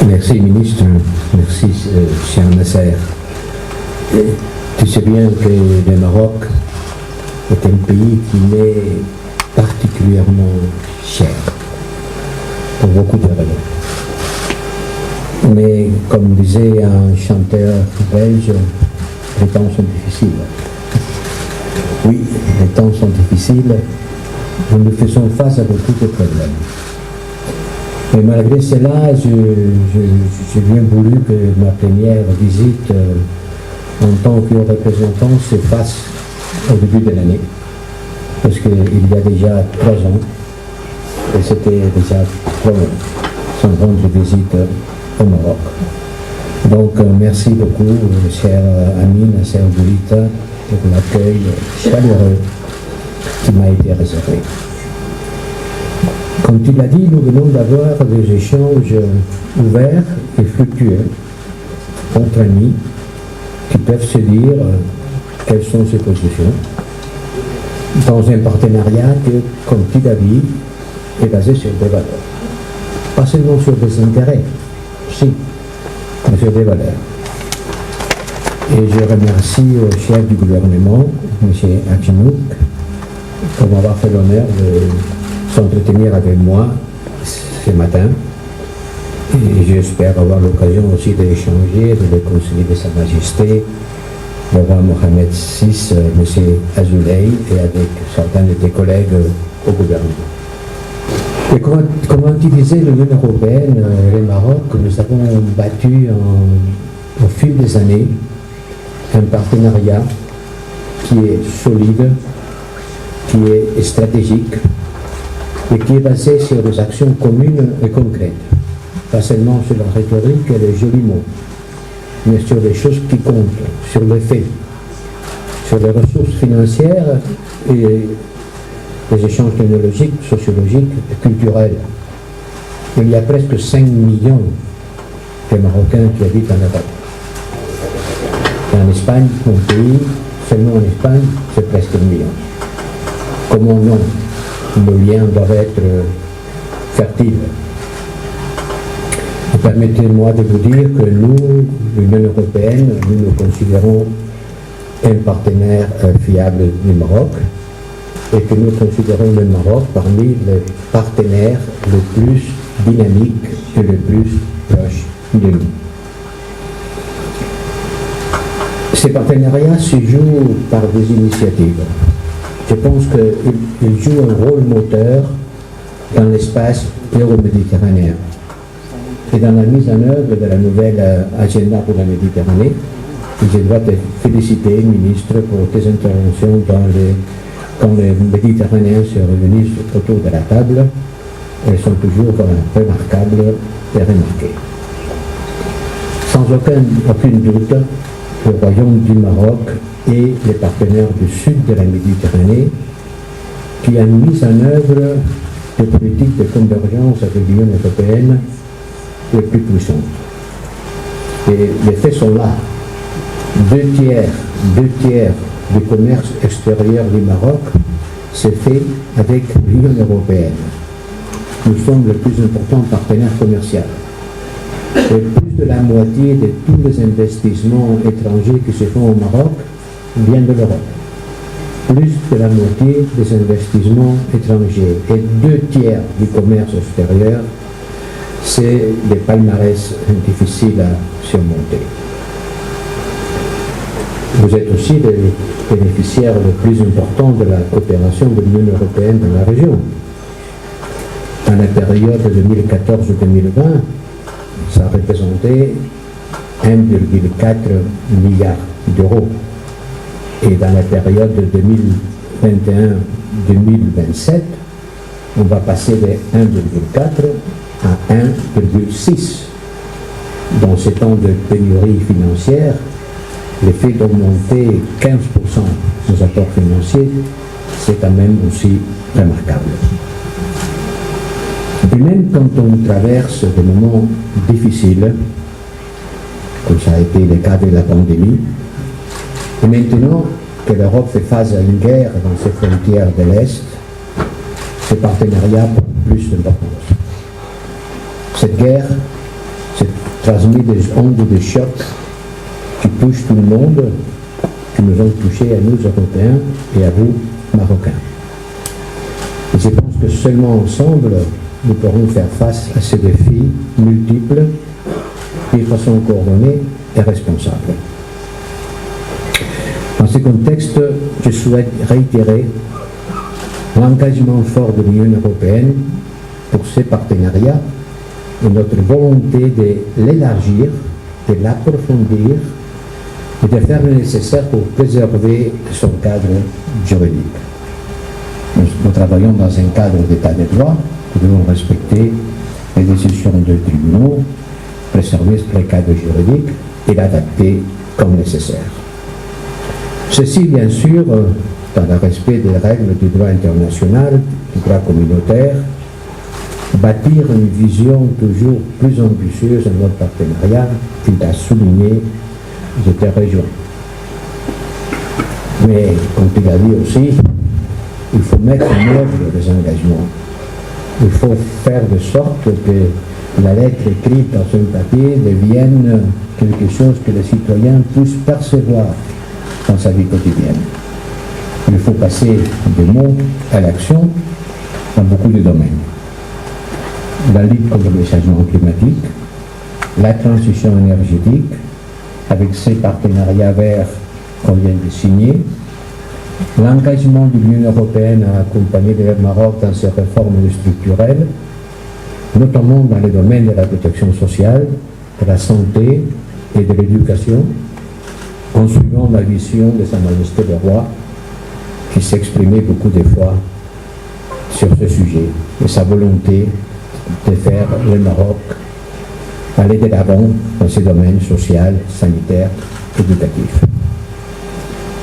Merci, ministre. Merci, cher Nasser. Tu sais bien que le Maroc est un pays qui m'est particulièrement cher, pour beaucoup de raisons. Mais comme disait un chanteur belge, les temps sont difficiles. Oui, les temps sont difficiles. Nous faisons face à beaucoup de problèmes. Mais malgré cela, j'ai bien voulu que ma première visite en tant que représentant se fasse au début de l'année. Parce qu'il y a déjà 3 ans, et c'était déjà trop long, sans rendre visite au Maroc. Donc merci beaucoup, cher ami Nasser Boulita, pour l'accueil chaleureux qui m'a été réservé. Comme tu l'as dit, nous venons d'avoir des échanges ouverts et fructueux entre amis qui peuvent se dire quelles sont ses positions dans un partenariat qui, comme tu l'as dit, est basé sur des valeurs. Pas seulement sur des intérêts, si, mais sur des valeurs. Et je remercie le chef du gouvernement, M. Achinouk, pour m'avoir fait l'honneur de s'entretenir avec moi ce matin. Et j'espère avoir l'occasion aussi d'échanger, de le conseiller de Sa Majesté, le roi Mohamed VI, M. Azoulay, et avec certains de tes collègues au gouvernement. Et comment utiliser l'Union européenne et le Maroc, nous avons battu au fil des années un partenariat qui est solide, qui est stratégique et qui est basé sur des actions communes et concrètes. Pas seulement sur la rhétorique et les jolis mots, mais sur les choses qui comptent, sur les faits, sur les ressources financières et les échanges technologiques, sociologiques et culturels. Il y a presque 5 millions de Marocains qui habitent en Europe. En Espagne, mon pays, seulement en Espagne, c'est presque 1 million. Comment non? Nos liens doivent être fertiles. Permettez-moi de vous dire que nous, l'Union européenne, nous nous considérons un partenaire fiable du Maroc et que nous considérons le Maroc parmi les partenaires les plus dynamiques et les plus proches de nous. Ces partenariats se jouent par des initiatives. Je pense qu'ils jouent un rôle moteur dans l'espace euro-méditerranéen et dans la mise en œuvre de la nouvelle agenda pour la Méditerranée. Et je dois te féliciter, ministre, pour tes interventions quand les Méditerranéens se réunissent autour de la table. Elles sont toujours remarquables et remarquées. Sans aucun doute, le Royaume du Maroc et les partenaires du sud de la Méditerranée qui a mis en œuvre des politiques de convergence avec l'Union européenne les plus puissantes. Et les faits sont là. 2 tiers du commerce extérieur du Maroc se fait avec l'Union européenne. Nous sommes le plus important partenaire commercial. Et plus de la moitié de tous les investissements étrangers qui se font au Maroc viennent de l'Europe. Plus de la moitié des investissements étrangers et 2 tiers du commerce extérieur, c'est des palmarès difficiles à surmonter. Vous êtes aussi les bénéficiaires les plus importants de la coopération de l'Union européenne dans la région. Dans la période 2014-2020, ça a représenté 1,4 milliard d'euros. Et dans la période 2021-2027, on va passer de 1,4 à 1,6. Dans ces temps de pénurie financière, l'effet d'augmenter 15% nos apports financiers, c'est quand même aussi remarquable. Et même quand on traverse des moments difficiles, comme ça a été le cas de la pandémie, et maintenant que l'Europe fait face à une guerre dans ses frontières de l'Est, ce partenariat prend plus d'importance. Cette guerre, C'est transmis des ondes de choc qui touchent tout le monde, qui nous ont touchés à nous Européens et à vous Marocains. Et je pense que seulement ensemble, nous pourrons faire face à ces défis multiples de façon coordonnée et responsable. Dans ce contexte, je souhaite réitérer l'engagement fort de l'Union européenne pour ces partenariats et notre volonté de l'élargir, de l'approfondir et de faire le nécessaire pour préserver son cadre juridique. Nous travaillons dans un cadre d'état de droit, nous devons respecter les décisions des tribunaux, préserver le cadre juridique et l'adapter comme nécessaire. Ceci, bien sûr, dans le respect des règles du droit international, du droit communautaire, bâtir une vision toujours plus ambitieuse de notre partenariat qu'il a souligné, j'étais rejoint. Mais, comme tu l'as dit aussi, il faut mettre en œuvre les engagements. Il faut faire de sorte que la lettre écrite dans un papier devienne quelque chose que les citoyens puissent percevoir dans sa vie quotidienne. Il faut passer des mots à l'action dans beaucoup de domaines. La lutte contre le changement climatique, la transition énergétique, avec ces partenariats verts qu'on vient de signer, l'engagement de l'Union européenne à accompagner le Maroc dans ses réformes structurelles, notamment dans les domaines de la protection sociale, de la santé et de l'éducation, en suivant la vision de Sa Majesté le Roi, qui s'exprimait beaucoup de fois sur ce sujet, et sa volonté de faire le Maroc aller de l'avant dans ces domaines social, sanitaire, éducatif.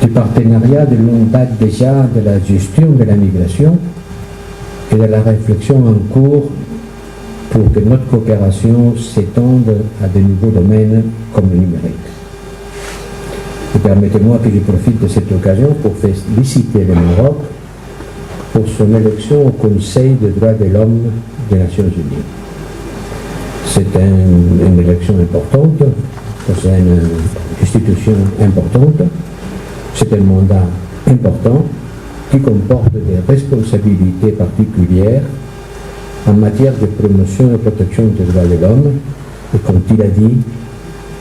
Du partenariat de longue date déjà de la gestion de la migration et de la réflexion en cours pour que notre coopération s'étende à de nouveaux domaines comme le numérique. Et permettez-moi que je profite de cette occasion pour féliciter le Maroc pour son élection au Conseil des droits de l'homme des Nations Unies. C'est une élection importante, c'est une institution importante, c'est un mandat important qui comporte des responsabilités particulières en matière de promotion et protection des droits de l'homme. Et comme il a dit,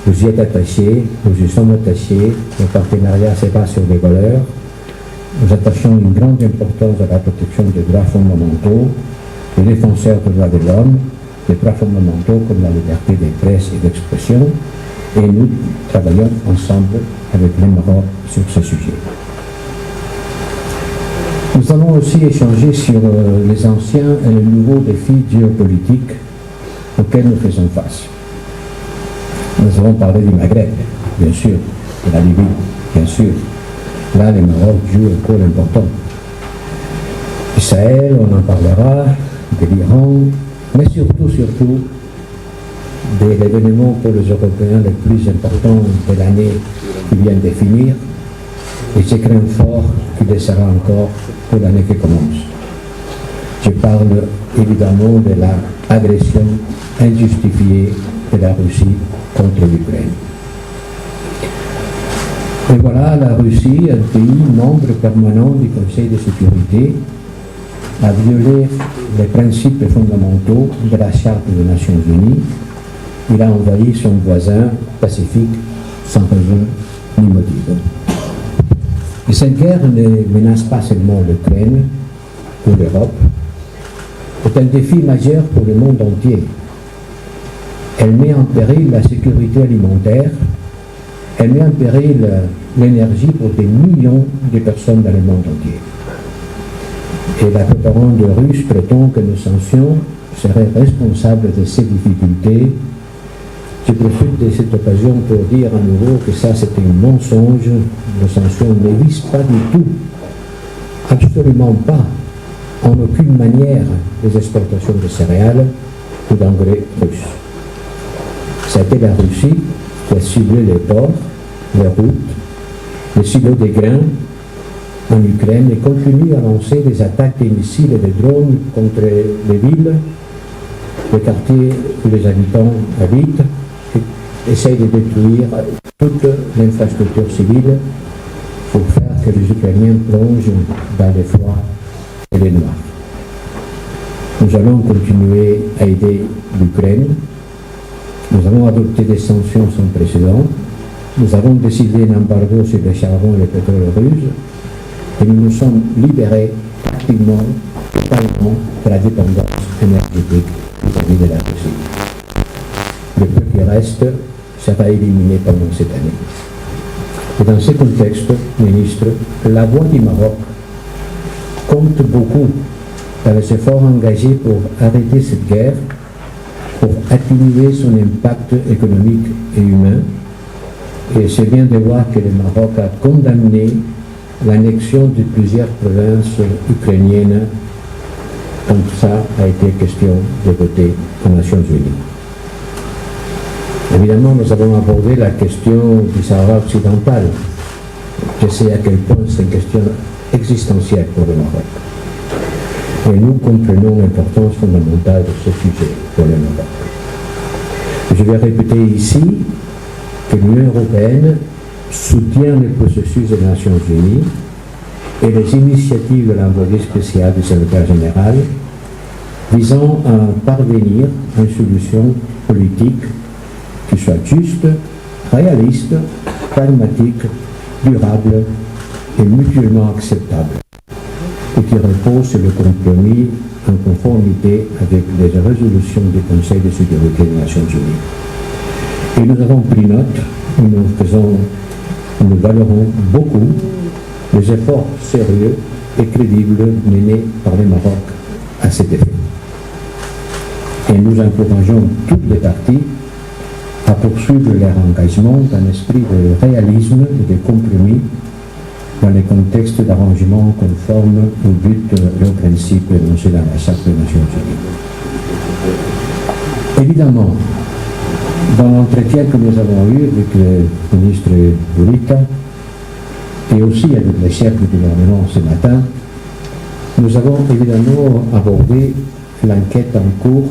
vous y êtes attachés, nous y sommes attachés, le partenariat se base sur des valeurs. Nous attachons une grande importance à la protection des droits fondamentaux, des défenseurs des droits de l'homme, des droits fondamentaux comme la liberté de presse et d'expression, et nous travaillons ensemble avec le Maroc sur ce sujet. Nous allons aussi échanger sur les anciens et les nouveaux défis géopolitiques auxquels nous faisons face. Nous allons parler du Maghreb, bien sûr, de la Libye, bien sûr. Là, le Maroc joue un rôle important. Du Sahel, on en parlera, de l'Iran, mais surtout, de l'événement pour les Européens le plus important de l'année qui vient de finir, et je crains fort qu'il le sera encore pour l'année qui commence. Je parle évidemment de l'agression injustifiée de la Russie contre l'Ukraine. Et voilà, la Russie, un pays membre permanent du Conseil de sécurité, a violé les principes fondamentaux de la Charte des Nations Unies. Il a envahi son voisin pacifique sans raison ni motif. Et cette guerre ne menace pas seulement l'Ukraine ou l'Europe, c'est un défi majeur pour le monde entier. Elle met en péril la sécurité alimentaire, elle met en péril l'énergie pour des millions de personnes dans le monde entier. Et la propagande russe prétend que nos sanctions seraient responsables de ces difficultés. Je profite de cette occasion pour dire à nouveau que ça c'est un mensonge. Nos sanctions ne visent pas du tout, absolument pas, en aucune manière, les exportations de céréales ou d'engrais russes. C'était la Russie qui a ciblé les ports, les routes, les silos de grains en Ukraine et continue à lancer des attaques de missiles et de drones contre les villes Le quartier où les habitants habitent essaye de détruire toute l'infrastructure civile pour faire que les Ukrainiens plongent dans les froids et les noirs. Nous allons continuer à aider l'Ukraine. Nous avons adopté des sanctions sans précédent. Nous avons décidé un embargo sur le charbon et le pétrole russe. Et nous nous sommes libérés pratiquement totalement de la dépendance énergétique vis-à-vis de la Russie. Le peu qui reste sera éliminé pendant cette année. Et dans ce contexte, ministre, la voix du Maroc compte beaucoup dans les efforts engagés pour arrêter cette guerre, pour atténuer son impact économique et humain. Et c'est bien de voir que le Maroc a condamné l'annexion de plusieurs provinces ukrainiennes quand ça a été question de voter aux Nations Unies. Évidemment, nous avons abordé la question du Sahara occidental. Je sais à quel point c'est une question existentielle pour le Maroc. Et nous comprenons l'importance fondamentale de ce sujet pour le Maroc. Je vais répéter ici que l'Union européenne soutient le processus des Nations Unies et les initiatives de l'envoyé spécial du secrétaire général visant à parvenir à une solution politique qui soit juste, réaliste, pragmatique, durable et mutuellement acceptable, et qui repose sur le compromis en conformité avec les résolutions du Conseil de sécurité des Nations Unies. Et nous avons pris note, nous valorons beaucoup les efforts sérieux et crédibles menés par le Maroc à cet effet. Et nous encourageons toutes les parties à poursuivre leur engagement dans un esprit de réalisme et de compromis dans les contextes d'arrangement conformes au but et aux principes énoncés dans la Charte des Nations Unies. Évidemment, dans l'entretien que nous avons eu avec le ministre Bourita et aussi avec les chefs du gouvernement ce matin, nous avons évidemment abordé l'enquête en cours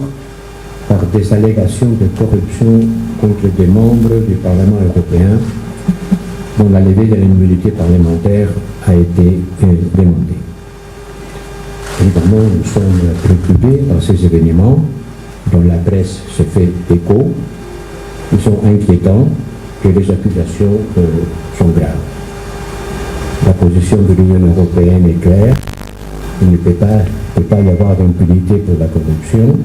par des allégations de corruption contre des membres du Parlement européen dont la levée de l'immunité parlementaire a été demandée. Évidemment, nous sommes préoccupés par ces événements dont la presse se fait écho. Ils sont inquiétants et les accusations sont graves. La position de l'Union européenne est claire. Il ne peut pas y avoir d'impunité pour la corruption.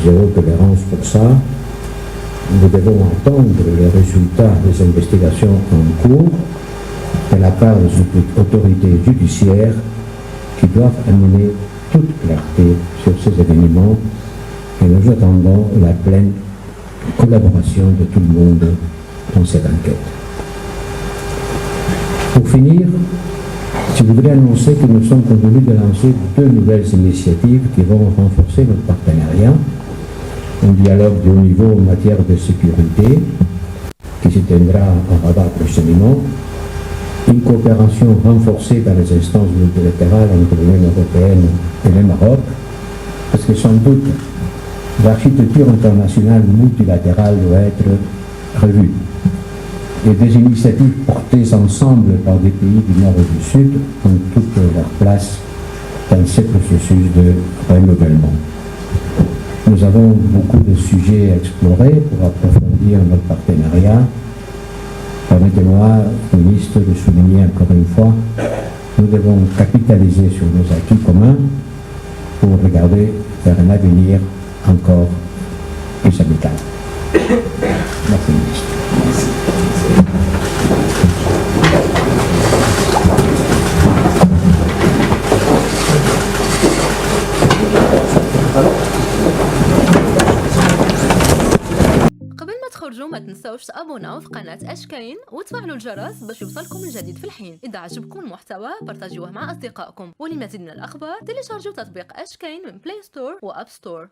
Zéro tolérance pour ça. Nous devons attendre les résultats des investigations en cours de la part des autorités judiciaires qui doivent amener toute clarté sur ces événements et nous attendons la pleine collaboration de tout le monde dans cette enquête. Pour finir, je voudrais annoncer que nous sommes convenus de lancer 2 nouvelles initiatives qui vont renforcer notre partenariat. Un dialogue de haut niveau en matière de sécurité qui se tiendra à Rabat prochainement, une coopération renforcée dans les instances multilatérales entre l'Union européenne et le Maroc, parce que sans doute l'architecture internationale multilatérale doit être revue. Et des initiatives portées ensemble par des pays du Nord et du Sud ont toute leur place dans ce processus de renouvellement. Nous avons beaucoup de sujets à explorer pour approfondir notre partenariat. Permettez-moi, ministre, de souligner encore une fois, nous devons capitaliser sur nos acquis communs pour regarder vers un avenir encore plus amical. Merci, ministre. ما تنسوش تابوناو في قناة أشكاين وتفعلوا الجرس باش يوصلكم الجديد في الحين. إذا عجبكم المحتوى بارتاجيوه مع أصدقائكم، ولمزيد من الأخبار تيليشارجوا تطبيق أشكاين من بلاي ستور وأب ستور.